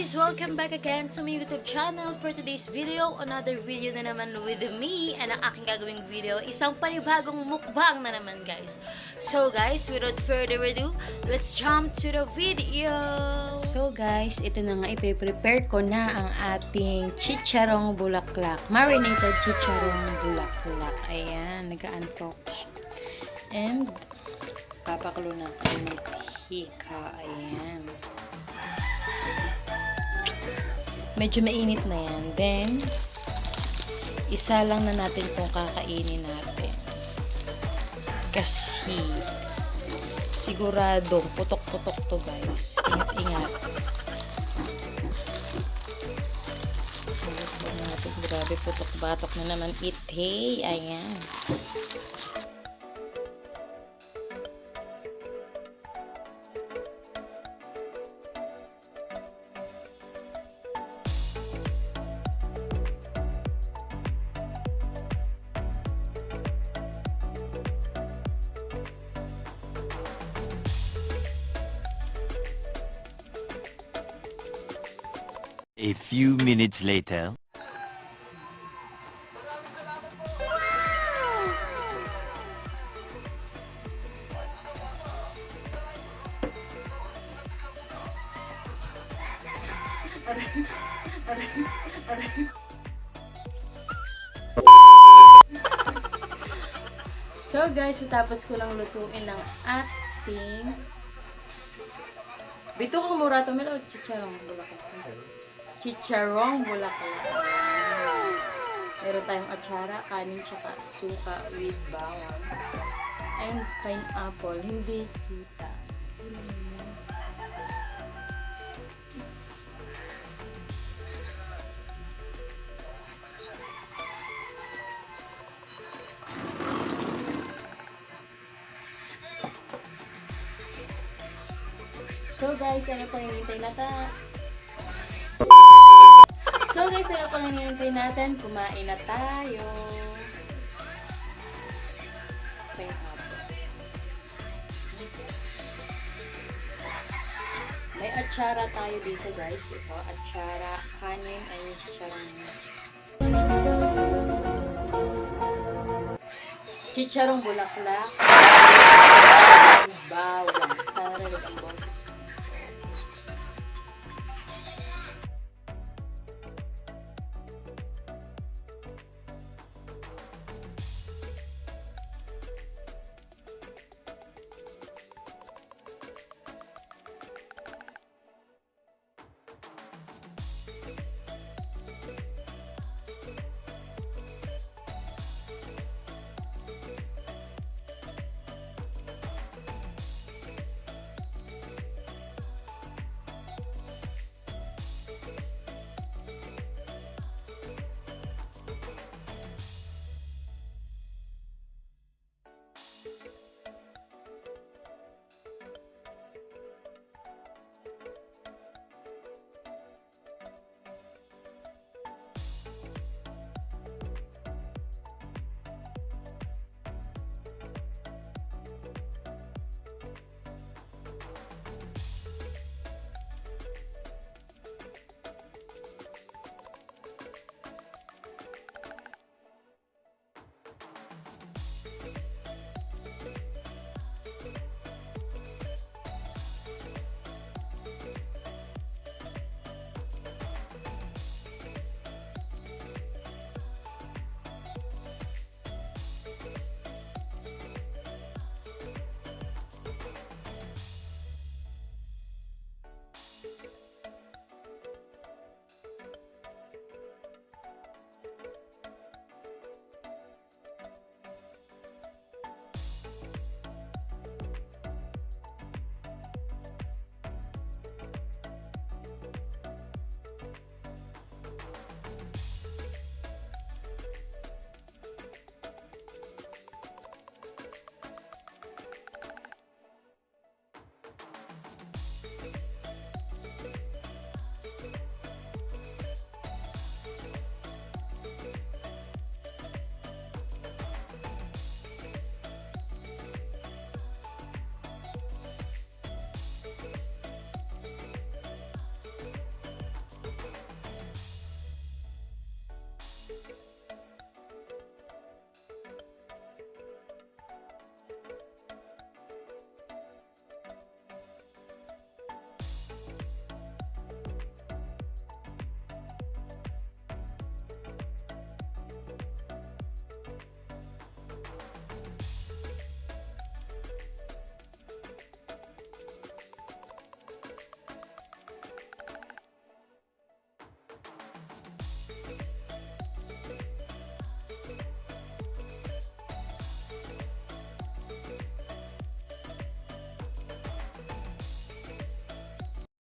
guys! Welcome back again to my YouTube channel. For today's video, another video na naman with me. And ang aking gagawing video, isang panibagong mukbang na naman guys. So guys, without further ado, let's jump to the video! So guys, ito na nga, ipe-prepare ko na ang ating chicharong bulaklak. Marinated chicharong bulaklak. Ayan, nag-uncook. And, papakulo na ako ng hika. Ayan. Medyo mainit na yan. Then, isa lang na natin itong kakainin natin. Kasi, siguradong putok-putok to guys. Ingat-ingat. Grabe, putok-batok na naman ite. Ayan. A few minutes later. So guys, tapos ko lang lutuin ng ating bito kong murato melo chicharong bulaklak. Chicharong bulaklak. Meron tayong atsara, kanin, tsaka suka with bawang. And pineapple. Hindi kita. So guys, ano pang hinihintay natin? Kumain na tayo. May atsara tayo dito guys. Ito, atsara, kanin, ay chicharong bulaklak, bawang, sarap ang boses.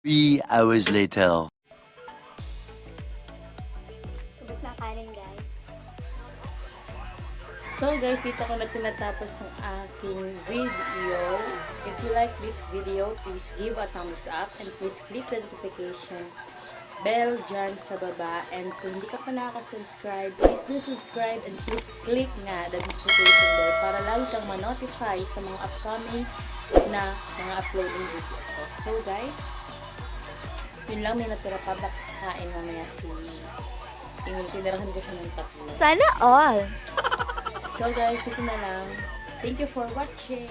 3 hours later. Ubus na kanin, guys. So guys, dito ko na tinatapos ang aking video. If you like this video, please give a thumbs up and please click the notification bell dyan sa baba. And kung hindi ka pa nakaka-subscribe, please do subscribe and please click nga the notification bell para lagi kang ma-notify sa mga upcoming na mga uploading videos ko. So guys, yun lang, may natira pa, baka kain mamaya si tinirahan ko siya ng tatlo. Sana all! So guys, ito na lang. Thank you for watching.